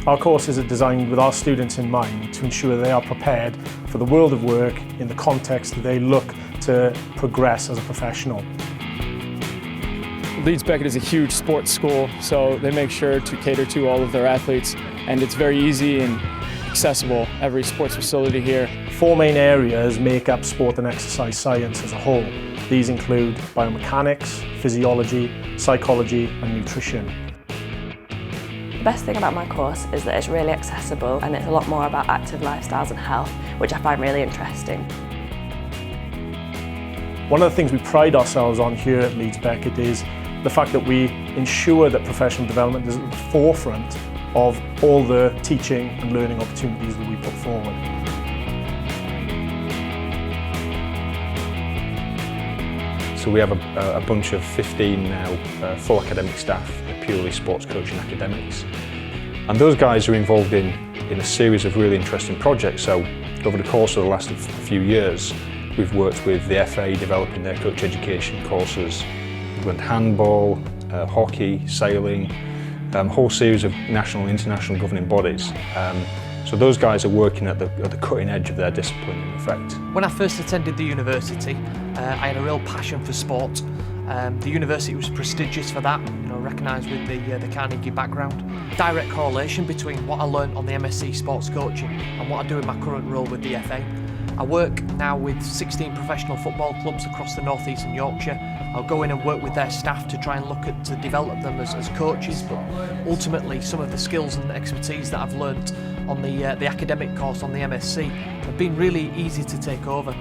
Our courses are designed with our students in mind to ensure they are prepared for the world of work in the context that they look to progress as a professional. Leeds Beckett is a huge sports school, so they make sure to cater to all of their athletes, and it's very easy and accessible, every sports facility here. 4 main areas make up sport and exercise science as a whole. These include biomechanics, physiology, psychology and nutrition. The best thing about my course is that it's really accessible and it's a lot more about active lifestyles and health, which I find really interesting. One of the things we pride ourselves on here at Leeds Beckett is the fact that we ensure that professional development is at the forefront of all the teaching and learning opportunities that we put forward. So we have a bunch of 15 now full academic staff, purely sports coaching academics. And those guys are involved in a series of really interesting projects. So over the course of the last few years, we've worked with the FA developing their coach education courses. We've run handball, hockey, sailing, a whole series of national and international governing bodies. So those guys are working at the cutting edge of their discipline, in effect. When I first attended the university, I had a real passion for sport. The university was prestigious for that, recognised with the Carnegie background. Direct correlation between what I learned on the MSc Sports Coaching and what I do in my current role with the FA. I work now with 16 professional football clubs across the North East and Yorkshire. I'll go in and work with their staff to try and look at to develop them as coaches, but ultimately some of the skills and expertise that I've learnt on the academic course on the MSc have been really easy to take over.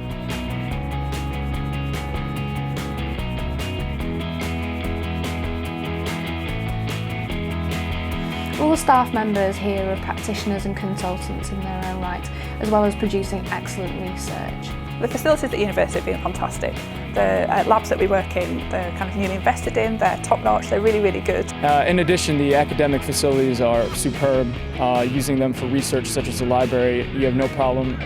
All staff members here are practitioners and consultants in their own right, as well as producing excellent research. The facilities at the university have been fantastic. The labs that we work in, they're kind of newly invested in, they're top-notch, they're really, really good. In addition, the academic facilities are superb. Using them for research such as the library, you have no problem,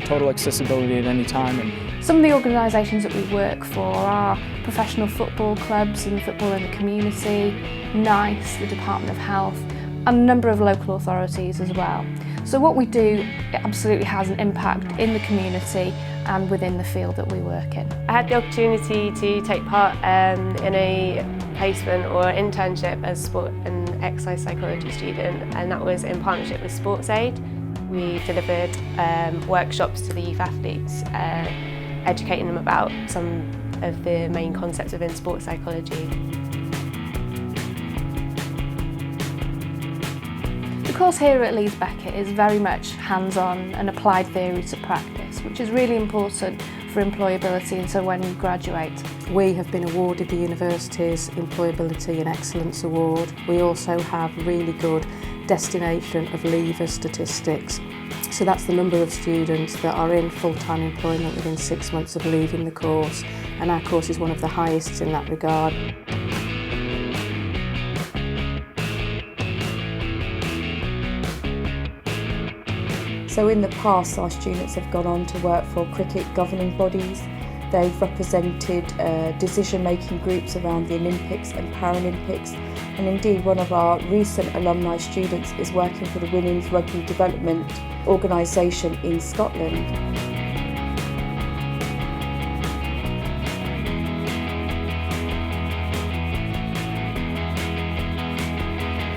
total accessibility at any time. Some of the organisations that we work for are professional football clubs and football in the community, NICE, the Department of Health, and a number of local authorities as well. So what we do, it absolutely has an impact in the community and within the field that we work in. I had the opportunity to take part in a placement or internship as a sport and exercise psychology student, and that was in partnership with Sports Aid. We delivered workshops to the youth athletes, educating them about some of the main concepts within sports psychology. The course here at Leeds Beckett is very much hands-on and applied theory to practice, which is really important for employability and so when you graduate. We have been awarded the university's Employability and Excellence Award. We also have really good destination of leaver statistics. So that's the number of students that are in full-time employment within 6 months of leaving the course, and our course is one of the highest in that regard. So in the past, our students have gone on to work for cricket governing bodies. They've represented decision-making groups around the Olympics and Paralympics. And indeed, one of our recent alumni students is working for the Women's Rugby Development Organisation in Scotland.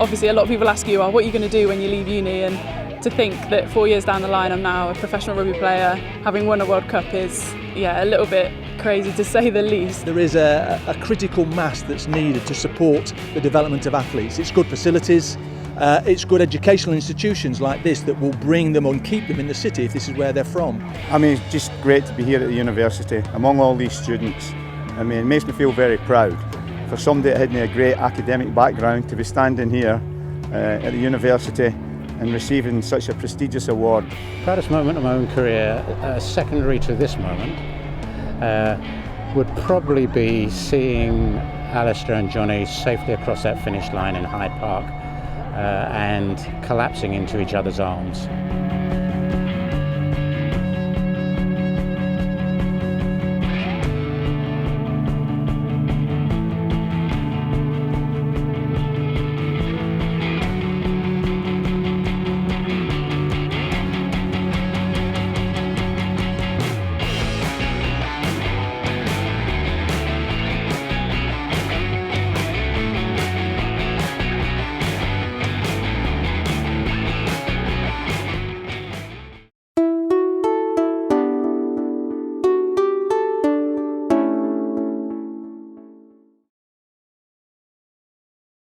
Obviously, a lot of people ask you, what are you going to do when you leave uni? And to think that 4 years down the line I'm now a professional rugby player, having won a World Cup is a little bit crazy to say the least. There is a critical mass that's needed to support the development of athletes. It's good facilities, it's good educational institutions like this that will bring them and keep them in the city if this is where they're from. I mean, it's just great to be here at the university among all these students. I mean, it makes me feel very proud for somebody that had a great academic background to be standing here at the university and receiving such a prestigious award. Proudest moment of my own career, secondary to this moment, would probably be seeing Alistair and Johnny safely across that finish line in Hyde Park and collapsing into each other's arms.